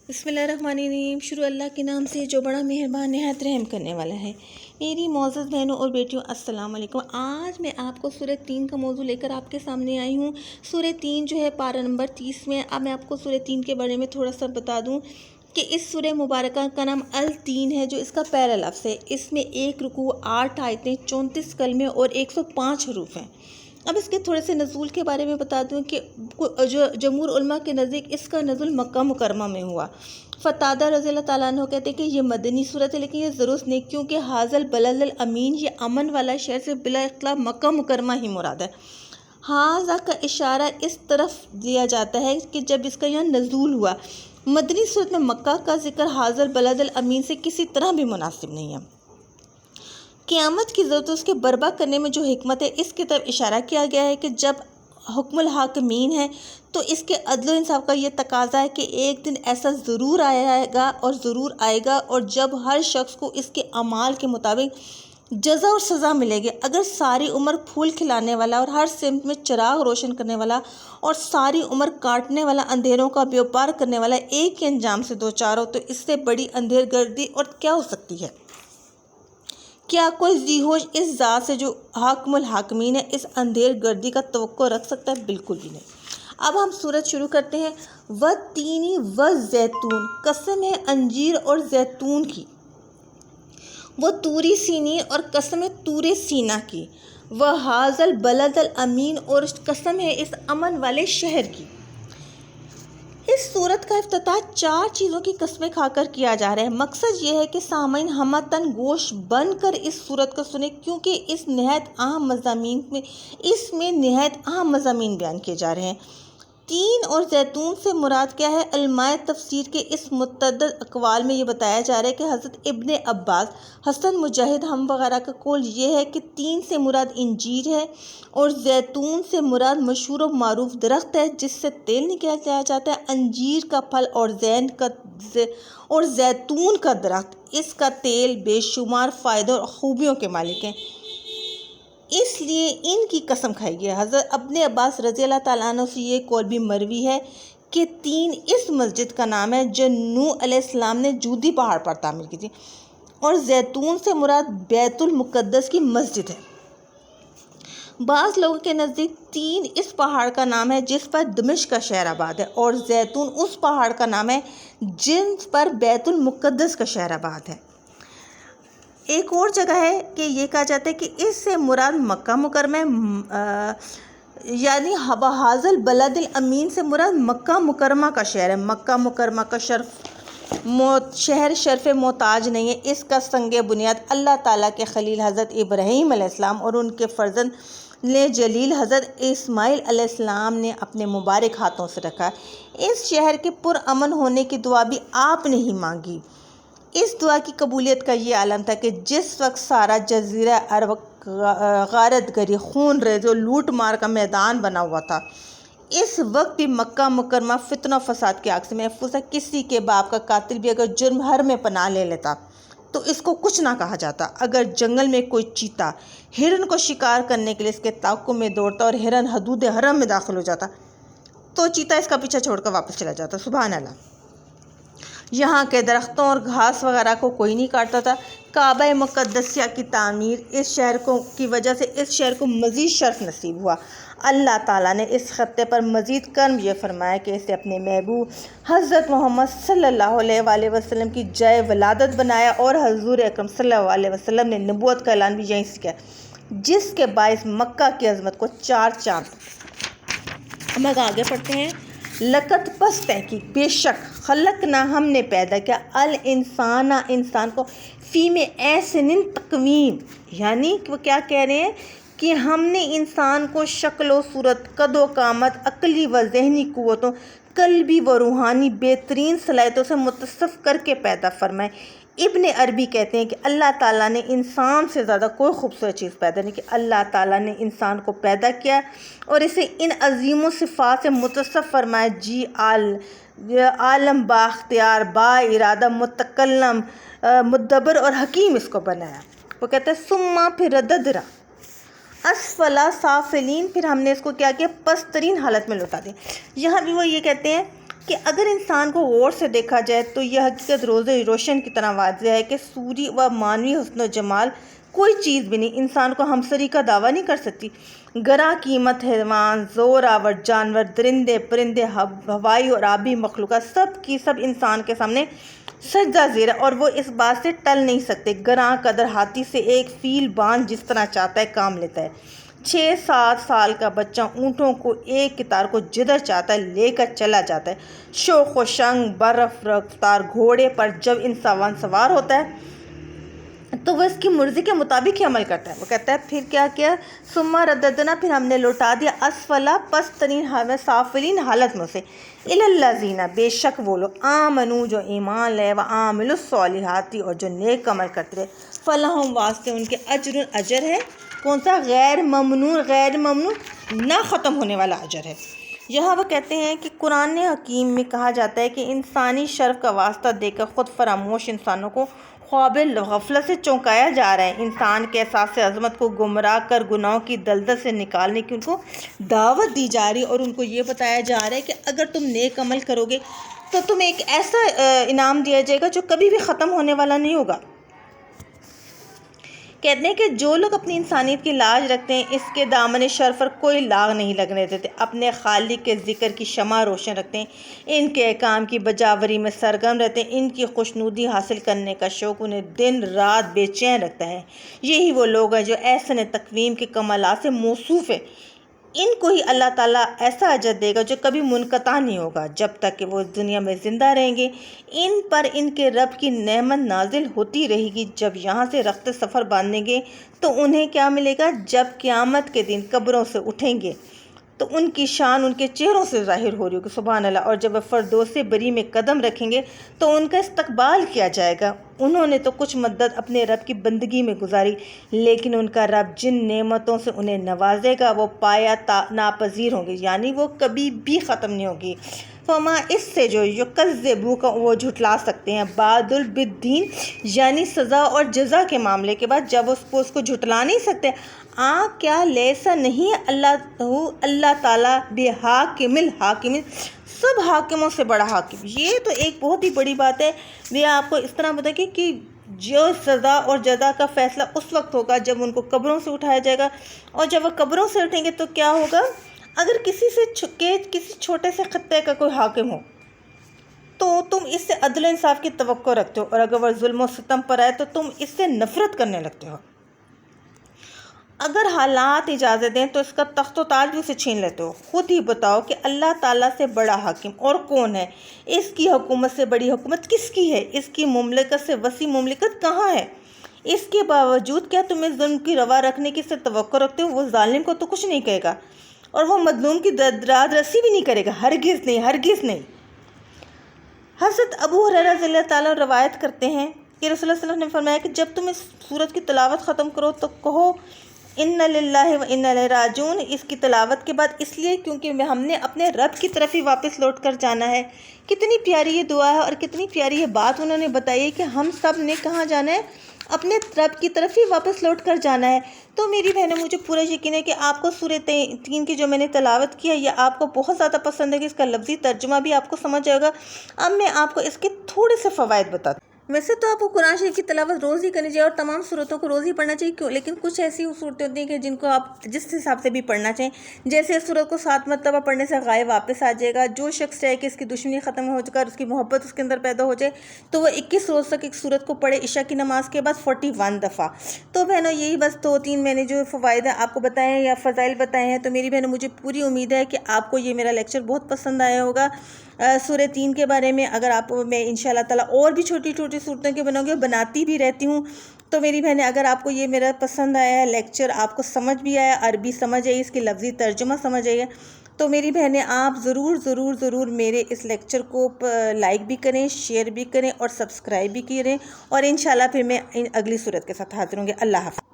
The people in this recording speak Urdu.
بسم اللہ الرحمن الرحیم۔ شروع اللہ کے نام سے جو بڑا مہربان نہایت رحم کرنے والا ہے۔ میری معزز بہنوں اور بیٹیوں، السلام علیکم۔ آج میں آپ کو سورہ 3 کا موضوع لے کر آپ کے سامنے آئی ہوں۔ سورہ 3 جو ہے پارہ نمبر 30 میں۔ اب میں آپ کو سورہ 3 کے بارے میں تھوڑا سا بتا دوں کہ اس سورہ مبارکہ کا نام ال-3 ہے، جو اس کا پہلا لفظ ہے۔ اس میں 1 رکوع، 8 آیتیں، 34 کلمے اور 105 حروف ہیں۔ اب اس کے تھوڑے سے نزول کے بارے میں بتا دوں کہ جمہور علماء کے نزدیک اس کا نزول مکہ مکرمہ میں ہوا۔ قتادہ رضی اللہ تعالیٰ عنہ کہتے ہیں کہ یہ مدنی صورت ہے، لیکن یہ ضرورت نہیں، کیونکہ حاضل بلد الامین، یہ امن والا شہر سے بلا اختلاف مکہ مکرمہ ہی مراد ہے۔ حاضہ کا اشارہ اس طرف دیا جاتا ہے کہ جب اس کا یہاں نزول ہوا، مدنی صورت میں مکہ کا ذکر حاضل بلد الامین سے کسی طرح بھی مناسب نہیں ہے۔ قیامت کی ضرورت اس کے برپا کرنے میں جو حکمت ہے، اس کی طرف اشارہ کیا گیا ہے کہ جب حکم الحاکمین ہے تو اس کے عدل و انصاف کا یہ تقاضا ہے کہ ایک دن ایسا ضرور آئے گا اور جب ہر شخص کو اس کے اعمال کے مطابق جزا اور سزا ملے گی۔ اگر ساری عمر پھول کھلانے والا اور ہر سمت میں چراغ روشن کرنے والا اور ساری عمر کاٹنے والا اندھیروں کا بیوپار کرنے والا ایک ہی انجام سے دوچار ہو، تو اس سے بڑی اندھیر گردی اور کیا ہو سکتی ہے؟ کیا کوئی ذی ہوش اس ذات سے جو حاکم الحاکمین ہے اس اندھیر گردی کا توقع رکھ سکتا ہے؟ بالکل بھی نہیں۔ اب ہم سورت شروع کرتے ہیں۔ وَالتِّینِ وَالزَّیتُونِ، قسم ہے انجیر اور زیتون کی۔ وَطُورِ سِینِین، اور قسم ہے طور سینا کی۔ وَہَٰذَا الْبَلَدِ الْأَمِین، اور قسم ہے اس امن والے شہر کی۔ اس صورت کا افتتاح 4 چیزوں کی قسمیں کھا کر کیا جا رہا ہے۔ مقصد یہ ہے کہ سامعین ہمہ تن گوش بن کر اس صورت کو سنیں، کیونکہ اس میں نہایت اہم مضامین بیان کیے جا رہے ہیں۔ تین اور زیتون سے مراد کیا ہے؟ علماء تفسیر کے اس متعدد اقوال میں یہ بتایا جا رہا ہے کہ حضرت ابن عباس، حسن، مجاہد ہم وغیرہ کا قول یہ ہے کہ 3 سے مراد انجیر ہے اور زیتون سے مراد مشہور و معروف درخت ہے جس سے تیل نکالا جاتا ہے۔ انجیر کا پھل اور زیتون کا درخت، اس کا تیل بے شمار فائدوں اور خوبیوں کے مالک ہیں، اس لیے ان کی قسم کھائی گئی ہے۔ حضرت ابن عباس رضی اللہ تعالیٰ عنہ سے یہ قول بھی مروی ہے کہ 3 اس مسجد کا نام ہے جو نوح علیہ السلام نے جودی پہاڑ پر تعمیر کی تھی، اور زیتون سے مراد بیت المقدس کی مسجد ہے۔ بعض لوگوں کے نزدیک 3 اس پہاڑ کا نام ہے جس پر دمشق کا شہر آباد ہے، اور زیتون اس پہاڑ کا نام ہے جس پر بیت المقدس کا شہر آباد ہے۔ ایک اور جگہ ہے کہ یہ کہا جاتا ہے کہ اس سے مراد مکہ مکرمہ، یعنی وَہَٰذَا الْبَلَدِ الْأَمِین سے مراد مکہ مکرمہ کا شہر ہے۔ مکہ مکرمہ کا شہر شرف محتاج نہیں ہے، اس کا سنگ بنیاد اللہ تعالیٰ کے خلیل حضرت ابراہیم علیہ السلام اور ان کے فرزند جلیل حضرت اسماعیل علیہ السلام نے اپنے مبارک ہاتھوں سے رکھا۔ اس شہر کے پرامن ہونے کی دعا بھی آپ نے ہی مانگی۔ اس دعا کی قبولیت کا یہ عالم تھا کہ جس وقت سارا جزیرہ عرب غارت گری، خون ریزی اور لوٹ مار کا میدان بنا ہوا تھا، اس وقت بھی مکہ مکرمہ فتنہ و فساد کی آگ سے محفوظ ہے۔ کسی کے باپ کا قاتل بھی اگر جرم حرم میں پناہ لے لیتا تو اس کو کچھ نہ کہا جاتا۔ اگر جنگل میں کوئی چیتا ہرن کو شکار کرنے کے لیے اس کے تعاقب میں دوڑتا اور ہرن حدود حرم میں داخل ہو جاتا تو چیتا اس کا پیچھا چھوڑ کر واپس چلا جاتا۔ سبحان اللہ۔ یہاں کے درختوں اور گھاس وغیرہ کو کوئی نہیں کاٹتا تھا۔ کعبہ مقدسیہ کی تعمیر اس شہر کی وجہ سے اس شہر کو مزید شرف نصیب ہوا۔ اللہ تعالیٰ نے اس خطے پر مزید کرم یہ فرمایا کہ اسے اپنے محبوب حضرت محمد صلی اللہ علیہ وآلہ وسلم کی جائے ولادت بنایا، اور حضور اکرم صلی اللہ علیہ وسلم نے نبوت کا اعلان بھی یہیں سے کیا، جس کے باعث مکہ کی عظمت کو 4 چاند۔ ہم آگے پڑھتے ہیں۔ لقد، پس تحقیق، بے شک، خلقنا، ہم نے پیدا کیا، الانسان، انسان کو، فی میں احسن تقویم، یعنی وہ کیا کہہ رہے ہیں کہ ہم نے انسان کو شکل و صورت، قد و قامت، عقلی و ذہنی قوتوں، قلبی و روحانی بہترین صلاحیتوں سے متصف کر کے پیدا فرمائے۔ ابن عربی کہتے ہیں کہ اللہ تعالیٰ نے انسان سے زیادہ کوئی خوبصورت چیز پیدا نہیں کی۔ اللہ تعالیٰ نے انسان کو پیدا کیا اور اسے ان عظیم و صفات سے متصف فرمایا، جی عالم، با اختیار، با ارادہ، متکلم، مدبر اور حکیم اس کو بنایا۔ وہ کہتے ہیں ثم، پھر رددنا اسفلا سافلین، پھر ہم نے اس کو کیا کیا، پست ترین حالت میں لوٹا دیا۔ یہاں بھی وہ یہ کہتے ہیں کہ اگر انسان کو غور سے دیکھا جائے تو یہ حقیقت روز روشن کی طرح واضح ہے کہ سوری و معنوی حسن و جمال کوئی چیز بھی نہیں انسان کو ہمسری کا دعویٰ نہیں کر سکتی۔ گراں قیمت حیوان، زور آور جانور، درندے پرندے، ہوائی اور آبی مخلوقات سب کی سب انسان کے سامنے سجدہ زیر ہے اور وہ اس بات سے ٹل نہیں سکتے۔ گراں قدر ہاتھی سے ایک فیل باندھ جس طرح چاہتا ہے کام لیتا ہے۔ 6-7 سال کا بچہ اونٹوں کو ایک کتار کو جدھر چاہتا ہے لے کر چلا جاتا ہے۔ شوق و شنگ برف رفتار گھوڑے پر جب انسان سوار ہوتا ہے تو وہ اس کی مرضی کے مطابق ہی عمل کرتا ہے۔ وہ کہتا ہے پھر کیا کیا، ثم رددنا، پھر ہم نے لوٹا دیا، اسفلا، پست ترین سافلین حالت میں سے، الی الذین، بے شک وہ لوگ، آمنو، جو ایمان لے، و عاملوا الصالحات، اور جو نیک عمل کرتے رہے، فلہم، واسطے ان کے اجر ہے، کون سا، غیر ممنون، نہ ختم ہونے والا اجر ہے۔ یہاں وہ کہتے ہیں کہ قرآن حکیم میں کہا جاتا ہے کہ انسانی شرف کا واسطہ دے کر خود فراموش انسانوں کو خواب غفلت سے چونکایا جا رہا ہے۔ انسان کے احساس عظمت کو گمراہ کر گناہوں کی دلدل سے نکالنے کی ان کو دعوت دی جا رہی ہے اور ان کو یہ بتایا جا رہا ہے کہ اگر تم نیک عمل کرو گے تو تمہیں ایک ایسا انعام دیا جائے گا جو کبھی بھی ختم ہونے والا نہیں ہوگا۔ کہتے ہیں کہ جو لوگ اپنی انسانیت کی لاج رکھتے ہیں اس کے دامن شرف پر کوئی لاگ نہیں لگنے دیتے، اپنے خالق کے ذکر کی شمع روشن رکھتے ہیں، ان کے احکام کی بجاوری میں سرگرم رہتے ہیں، ان کی خوشنودی حاصل کرنے کا شوق انہیں دن رات بے چین رکھتا ہے۔ یہی وہ لوگ ہیں جو احسن تقویم کے کمالات سے موصوف ہیں، ان کو ہی اللہ تعالیٰ ایسا اجر دے گا جو کبھی منقطع نہیں ہوگا جب تک کہ وہ اس دنیا میں زندہ رہیں گے۔ ان پر ان کے رب کی نعمت نازل ہوتی رہے گی۔ جب یہاں سے رخت سفر باندھیں گے تو انہیں کیا ملے گا؟ جب قیامت کے دن قبروں سے اٹھیں گے تو ان کی شان ان کے چہروں سے ظاہر ہو رہی ہوگی، سبحان اللہ۔ اور جب وہ فردوس بری میں قدم رکھیں گے تو ان کا استقبال کیا جائے گا۔ انہوں نے تو کچھ مدت اپنے رب کی بندگی میں گزاری، لیکن ان کا رب جن نعمتوں سے انہیں نوازے گا وہ پایا ناپذیر ہوں گے، یعنی وہ کبھی بھی ختم نہیں ہوگی۔ فما، اس سے جو یکذبوک، وہ جھٹلا سکتے ہیں، بعد بالدین، یعنی سزا اور جزا کے معاملے کے بعد، جب اس کو جھٹلا نہیں سکتے۔ کیا لیسا نہیں اللہ تعالیٰ بحاکم الحاکمین، سب حاکموں سے بڑا حاکم۔ یہ تو ایک بہت ہی بڑی بات ہے۔ میں آپ کو اس طرح بتائیں کہ جو سزا اور جزا کا فیصلہ اس وقت ہوگا جب ان کو قبروں سے اٹھایا جائے گا، اور جب وہ قبروں سے اٹھیں گے تو کیا ہوگا؟ اگر کسی چھوٹے سے خطے کا کوئی حاکم ہو تو تم اس سے عدل و انصاف کی توقع رکھتے ہو، اور اگر وہ ظلم و ستم پر آئے تو تم اس سے نفرت کرنے لگتے ہو۔ اگر حالات اجازت دیں تو اس کا تخت و تاج بھی اسے چھین لیتے ہو۔ خود ہی بتاؤ کہ اللہ تعالیٰ سے بڑا حاکم اور کون ہے؟ اس کی حکومت سے بڑی حکومت کس کی ہے؟ اس کی مملکت سے وسیع مملکت کہاں ہے؟ اس کے باوجود کیا تمہیں ظلم کی روا رکھنے کی سے توقع رکھتے ہو؟ وہ ظالم کو تو کچھ نہیں کہے گا اور وہ مظلوم کی داد رسی بھی نہیں کرے گا، ہرگز نہیں، ہرگز نہیں۔ حضرت ابو ہریرہ رضی اللہ تعالیٰ روایت کرتے ہیں کہ رسول اللہ صلی اللہ علیہ وسلم نے فرمایا کہ جب تم اس سورت کی تلاوت ختم کرو تو کہو ان للہ و انا الیہ راجعون، اس کی تلاوت کے بعد، اس لیے کیونکہ ہم نے اپنے رب کی طرف ہی واپس لوٹ کر جانا ہے۔ کتنی پیاری یہ دعا ہے اور کتنی پیاری یہ بات انہوں نے بتائی ہے کہ ہم سب نے کہاں جانا ہے؟ اپنے رب کی طرف ہی واپس لوٹ کر جانا ہے۔ تو میری بہنوں، مجھے پورا یقین ہے کہ آپ کو سورہ 3 کی جو میں نے تلاوت کی ہے یہ آپ کو بہت زیادہ پسند ہے، کہ اس کا لفظی ترجمہ بھی آپ کو سمجھ آئے گا۔ اب میں آپ کو اس کے تھوڑے سے فوائد بتاتی ہوں۔ ویسے تو آپ کو قرآن شریف کی تلاوت روز ہی کرنی چاہیے اور تمام صورتوں کو روز ہی پڑھنا چاہیے، کیوں؟ لیکن کچھ ایسی صورتیں ہوتی ہیں کہ جن کو آپ جس حساب سے بھی پڑھنا چاہیں، جیسے اس صورت کو 7 مرتبہ پڑھنے سے غائب واپس آ جائے گا۔ جو شخص چاہے کہ اس کی دشمنی ختم ہو کر اس کی محبت اس کے اندر پیدا ہو جائے تو وہ 21 روز تک ایک صورت کو پڑھے، عشاء کی نماز کے بعد 41 دفعہ۔ تو بہنوں، یہی بس 2-3 میں نے جو فوائد آپ کو بتائے ہیں یا فضائل بتائے ہیں، تو میری بہنوں مجھے پوری امید ہے کہ آپ کو یہ میرا لیکچر بہت پسند آیا ہوگا سورہ 3 کے بارے میں۔ اگر آپ میں انشاءاللہ تعالیٰ اور بھی چھوٹی چھوٹی صورتوں کے بناتی بھی رہتی ہوں، تو میری بہنیں اگر آپ کو یہ میرا پسند آیا ہے لیکچر، آپ کو سمجھ بھی آیا، عربی سمجھ آئی، اس کی لفظی ترجمہ سمجھ آئی ہے، تو میری بہنیں آپ ضرور میرے اس لیکچر کو لائک بھی کریں، شیئر بھی کریں اور سبسکرائب بھی کریں، اور انشاءاللہ پھر میں اگلی صورت کے ساتھ حاضر ہوں گے۔ اللہ حافظ۔